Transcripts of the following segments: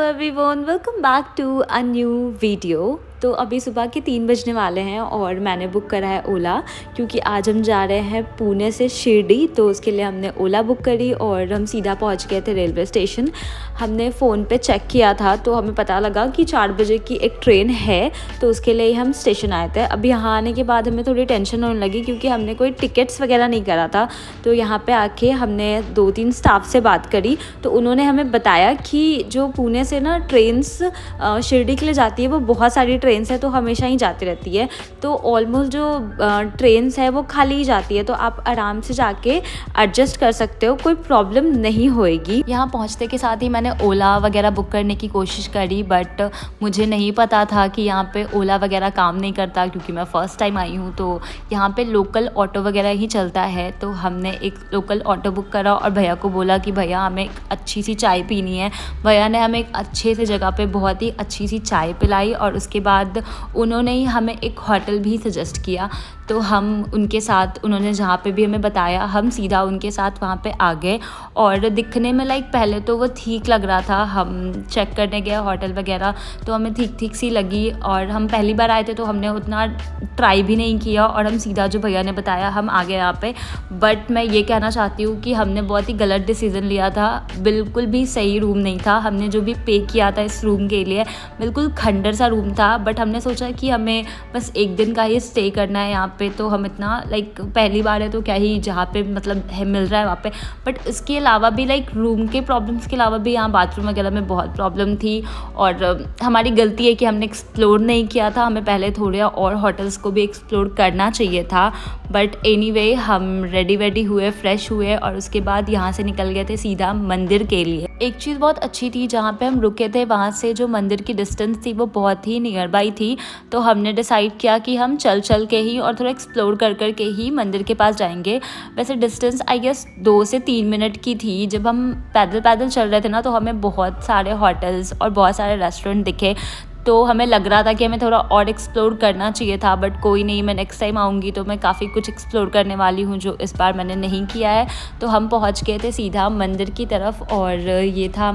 Everyone, welcome back to a new video. तो अभी सुबह के 3 बजने वाले हैं और मैंने बुक करा है ओला, क्योंकि आज हम जा रहे हैं पुणे से शिरडी। तो उसके लिए हमने ओला बुक करी और हम सीधा पहुंच गए थे रेलवे स्टेशन। हमने फ़ोन पे चेक किया था तो हमें पता लगा कि 4 बजे की एक ट्रेन है, तो उसके लिए हम स्टेशन आए थे। अब यहाँ आने के बाद हमें थोड़ी टेंशन होने लगी, क्योंकि हमने कोई टिकट्स वगैरह नहीं करा था। तो यहाँ पे आके हमने 2-3 स्टाफ से बात करी, तो उन्होंने हमें बताया कि जो पुणे से ना ट्रेन्स शिरडी के लिए जाती है, वो बहुत सारी ट्रेन्स है, तो हमेशा ही जाती रहती है। तो ऑलमोस्ट जो ट्रेन्स है वो खाली ही जाती है, तो आप आराम से जाके एडजस्ट कर सकते हो, कोई प्रॉब्लम नहीं होएगी। यहाँ पहुँचते के साथ ही मैंने ओला वगैरह बुक करने की कोशिश करी, बट मुझे नहीं पता था कि यहाँ पे ओला वगैरह काम नहीं करता, क्योंकि मैं फ़र्स्ट टाइम आई हूँ। तो यहाँ पे लोकल ऑटो वगैरह ही चलता है। तो हमने एक लोकल ऑटो बुक करा और भैया को बोला कि भैया हमें एक अच्छी सी चाय पीनी है। भैया ने हमें एक अच्छे से जगह पे बहुत ही अच्छी सी चाय पिलाई और उसके बाद उन्होंने ही हमें एक होटल भी सजेस्ट किया। तो हम उनके साथ, उन्होंने जहाँ पे भी हमें बताया, हम सीधा उनके साथ वहाँ पे आ गए। और दिखने में पहले तो वो ठीक लग रहा था। हम चेक करने गए होटल वगैरह, तो हमें ठीक सी लगी। और हम पहली बार आए थे तो हमने उतना ट्राई भी नहीं किया और हम सीधा जो भैया ने बताया हम आ गए यहाँ पे। बट मैं ये कहना चाहती हूँ कि हमने बहुत ही गलत डिसीज़न लिया था। बिल्कुल भी सही रूम नहीं था। हमने जो भी पे किया था इस रूम के लिए, बिल्कुल खंडर सा रूम था। बट हमने सोचा कि हमें बस एक दिन का ही स्टे करना है यहाँ पे, तो हम इतना पहली बार है तो क्या ही जहाँ पे है मिल रहा है वहाँ पे। बट इसके अलावा भी रूम के प्रॉब्लम्स के अलावा भी यहाँ बाथरूम वगैरह में बहुत प्रॉब्लम थी। और हमारी गलती है कि हमने एक्सप्लोर नहीं किया था। हमें पहले थोड़े और होटल्स को भी एक्सप्लोर करना चाहिए था। बट एनीवे हम रेडी हुए, फ्रेश हुए और उसके बाद यहाँ से निकल गए थे सीधा मंदिर के लिए। एक चीज़ बहुत अच्छी थी, जहाँ पे हम रुके थे वहाँ से जो मंदिर की डिस्टेंस थी वो बहुत ही नियर बाई थी। तो हमने डिसाइड किया कि हम चल के ही और थोड़ा एक्सप्लोर कर के ही मंदिर के पास जाएंगे। वैसे डिस्टेंस आई गेस 2 से 3 मिनट की थी। जब हम पैदल चल रहे थे ना, तो हमें बहुत सारे होटल्स और बहुत सारे रेस्टोरेंट दिखे। तो हमें लग रहा था कि हमें थोड़ा और एक्सप्लोर करना चाहिए था। बट कोई नहीं, मैं नेक्स्ट टाइम आऊँगी तो मैं काफ़ी कुछ एक्सप्लोर करने वाली हूँ, जो इस बार मैंने नहीं किया है। तो हम पहुँच गए थे सीधा मंदिर की तरफ और ये था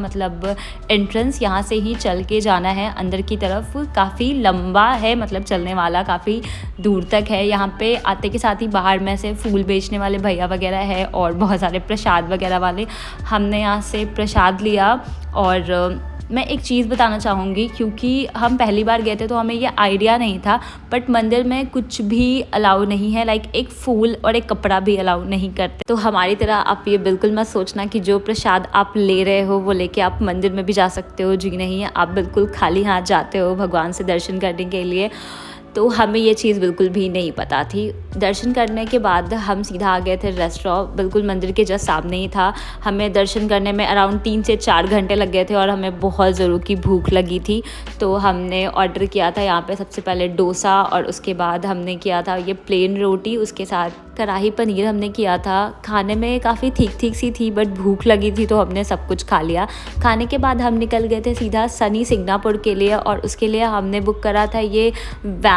एंट्रेंस। यहाँ से ही चल के जाना है अंदर की तरफ। काफ़ी लंबा है, चलने वाला काफ़ी दूर तक है। यहाँ पे आते के साथ ही बाहर में से फूल बेचने वाले भैया वगैरह है और बहुत सारे प्रसाद वगैरह वाले। हमने यहाँ से प्रसाद लिया। और मैं एक चीज़ बताना चाहूँगी, क्योंकि हम पहली बार गए थे तो हमें ये आइडिया नहीं था, बट मंदिर में कुछ भी अलाउ नहीं है। एक फूल और एक कपड़ा भी अलाउ नहीं करते। तो हमारी तरह आप ये बिल्कुल मत सोचना कि जो प्रसाद आप ले रहे हो वो लेके आप मंदिर में भी जा सकते हो। जी नहीं, आप बिल्कुल खाली हाथ जाते हो भगवान से दर्शन करने के लिए। तो हमें ये चीज़ बिल्कुल भी नहीं पता थी। दर्शन करने के बाद हम सीधा आ गए थे रेस्टोरेंट, बिल्कुल मंदिर के जस्ट सामने ही था। हमें दर्शन करने में अराउंड 3 से 4 घंटे लग गए थे और हमें बहुत ज़रूर की भूख लगी थी। तो हमने ऑर्डर किया था यहाँ पे सबसे पहले डोसा, और उसके बाद हमने किया था ये प्लेन रोटी, उसके साथ कढ़ाई पनीर हमने किया था। खाने में काफ़ी ठीक सी थी, बट भूख लगी थी तो हमने सब कुछ खा लिया। खाने के बाद हम निकल गए थे सीधा सनी सिंगापुर के लिए, और उसके लिए हमने बुक करा था ये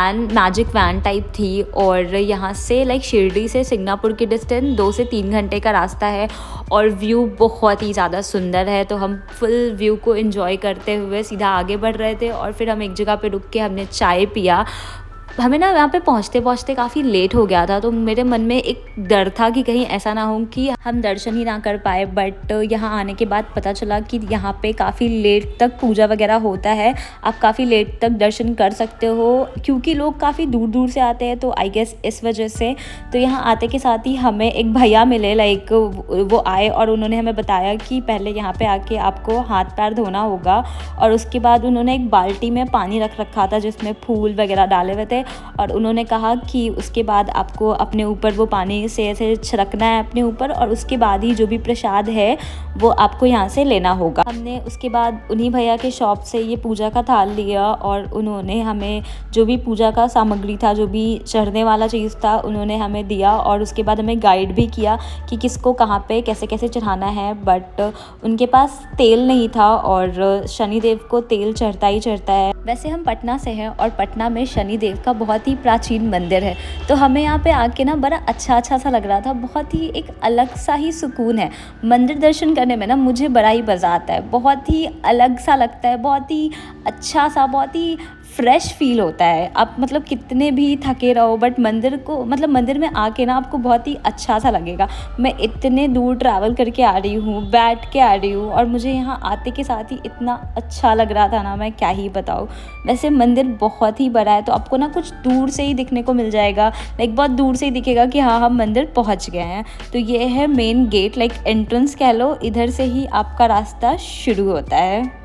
मैजिक वैन टाइप थी। और यहाँ से शिरडी से सिंगापुर की डिस्टेंस 2 से 3 घंटे का रास्ता है और व्यू बहुत ही ज़्यादा सुंदर है। तो हम फुल व्यू को एंजॉय करते हुए सीधा आगे बढ़ रहे थे। और फिर हम एक जगह पे रुक के हमने चाय पिया। हमें ना यहाँ पे पहुँचते काफ़ी लेट हो गया था, तो मेरे मन में एक डर था कि कहीं ऐसा ना हो कि हम दर्शन ही ना कर पाए। बट यहाँ आने के बाद पता चला कि यहाँ पे काफ़ी लेट तक पूजा वगैरह होता है। आप काफ़ी लेट तक दर्शन कर सकते हो, क्योंकि लोग काफ़ी दूर से आते हैं, तो आई गेस इस वजह से। तो यहाँ आते के साथ ही हमें एक भैया मिले, वो आए और उन्होंने हमें बताया कि पहले यहाँ पे आके आपको हाथ पैर धोना होगा। और उसके बाद उन्होंने एक बाल्टी में पानी रख रखा था जिसमें फूल वगैरह डाले हुए थे, और उन्होंने कहा कि उसके बाद आपको अपने ऊपर वो पानी से ऐसे छिड़कना है अपने ऊपर, और उसके बाद ही जो भी प्रसाद है वो आपको यहाँ से लेना होगा। हमने उसके बाद उन्हीं भैया के शॉप से ये पूजा का थाल लिया, और उन्होंने हमें जो भी पूजा का सामग्री था, जो भी चढ़ने वाला चीज़ था, उन्होंने हमें दिया। और उसके बाद हमें गाइड भी किया कि किसको कहाँ पे कैसे चढ़ाना है। बट उनके पास तेल नहीं था, और शनिदेव को तेल चढ़ता ही चढ़ता है। वैसे हम पटना से हैं और पटना में शनिदेव का बहुत ही प्राचीन मंदिर है, तो हमें यहाँ पे आके ना बड़ा अच्छा सा लग रहा था। बहुत ही एक अलग सा ही सुकून है मंदिर दर्शन करने में ना, मुझे बड़ा ही मज़ा आता है। बहुत ही अलग सा लगता है, बहुत ही अच्छा सा, बहुत ही फ्रेश फील होता है। आप मतलब कितने भी थके रहो बट मंदिर को मतलब मंदिर में आके ना आपको बहुत ही अच्छा सा लगेगा। मैं इतने दूर ट्रैवल करके आ रही हूँ, बैठ के आ रही हूँ, और मुझे यहाँ आते के साथ ही इतना अच्छा लग रहा था ना, मैं क्या ही बताऊँ। वैसे मंदिर बहुत ही बड़ा है, तो आपको ना कुछ दूर से ही दिखने को मिल जाएगा, लाइक बहुत दूर से ही दिखेगा कि हाँ हम मंदिर पहुँच गए हैं। तो ये है मेन गेट, लाइक एंट्रेंस कह लो, इधर से ही आपका रास्ता शुरू होता है।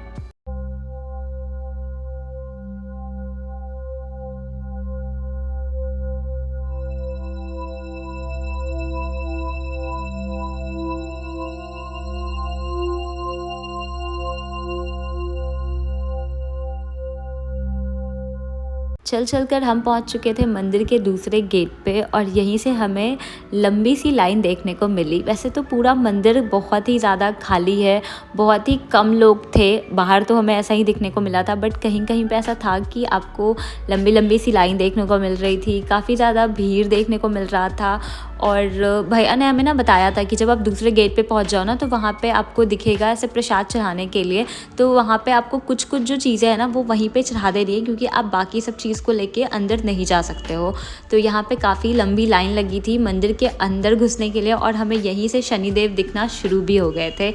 चल कर हम पहुंच चुके थे मंदिर के दूसरे गेट पे, और यहीं से हमें लंबी सी लाइन देखने को मिली। वैसे तो पूरा मंदिर बहुत ही ज़्यादा खाली है, बहुत ही कम लोग थे। बाहर तो हमें ऐसा ही दिखने को मिला था, बट कहीं कहीं पे ऐसा था कि आपको लंबी लंबी सी लाइन देखने को मिल रही थी, काफ़ी ज़्यादा भीड़ देखने को मिल रहा था। और भैया ने हमें ना बताया था कि जब आप दूसरे गेट पे पहुंच जाओ ना, तो वहाँ पे आपको दिखेगा ऐसे प्रसाद चढ़ाने के लिए, तो वहाँ पे आपको कुछ कुछ जो चीज़ें हैं ना वो वहीं पे चढ़ा दे रही है, क्योंकि आप बाकी सब चीज़ को लेके अंदर नहीं जा सकते हो। तो यहाँ पे काफ़ी लंबी लाइन लगी थी मंदिर के अंदर घुसने के लिए, और हमें यहीं से शनिदेव दिखना शुरू भी हो गए थे।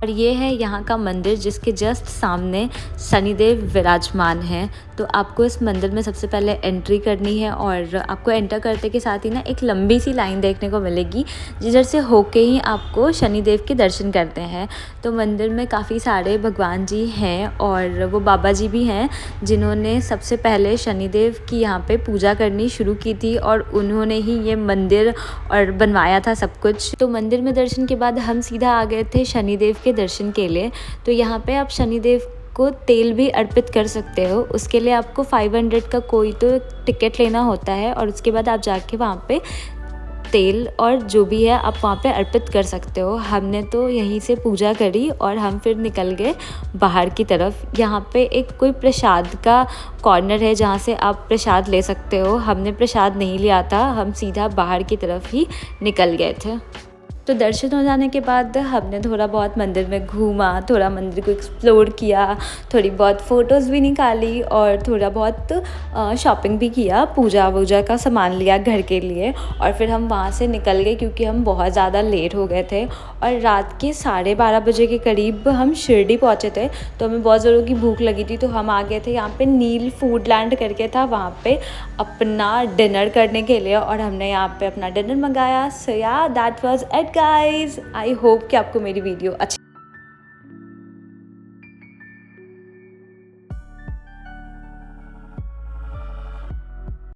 और ये है यहाँ का मंदिर, जिसके जस्ट सामने शनिदेव विराजमान हैं। तो आपको इस मंदिर में सबसे पहले एंट्री करनी है, और आपको एंटर करते के साथ ही ना एक लंबी सी लाइन देखने को मिलेगी, जिधर से होके ही आपको शनिदेव के दर्शन करते हैं। तो मंदिर में काफ़ी सारे भगवान जी हैं, और वो बाबा जी भी हैं जिन्होंने सबसे पहले शनिदेव की यहाँ पे पूजा करनी शुरू की थी, और उन्होंने ही ये मंदिर और बनवाया था सब कुछ। तो मंदिर में दर्शन के बाद हम सीधा आ गए थे शनिदेव के दर्शन के लिए। तो यहाँ पे आप शनिदेव को तेल भी अर्पित कर सकते हो। उसके लिए आपको 500 का कोई तो टिकट लेना होता है, और उसके बाद आप जाके वहाँ पे तेल और जो भी है आप वहाँ पे अर्पित कर सकते हो। हमने तो यहीं से पूजा करी और हम फिर निकल गए बाहर की तरफ। यहाँ पे एक कोई प्रसाद का कॉर्नर है जहाँ से आप प्रसाद ले सकते हो। हमने प्रसाद नहीं लिया था, हम सीधा बाहर की तरफ ही निकल गए थे। तो दर्शन हो जाने के बाद हमने थोड़ा बहुत मंदिर में घूमा, थोड़ा मंदिर को एक्सप्लोर किया, थोड़ी बहुत फ़ोटोज़ भी निकाली, और थोड़ा बहुत शॉपिंग भी किया, पूजा वूजा का सामान लिया घर के लिए, और फिर हम वहाँ से निकल गए क्योंकि हम बहुत ज़्यादा लेट हो गए थे। और रात के 12:30 बजे के करीब हम शिरडी पहुँचे थे, तो हमें बहुत ज़ोरों की भूख लगी थी, तो हम आ गए थे यहाँ पे नील फूड लैंड करके था, वहाँ पे अपना डिनर करने के लिए, और हमने यहाँ पे अपना डिनर मंगाया। सो या that was it guys. I hope कि आपको मेरी वीडियो अच्छी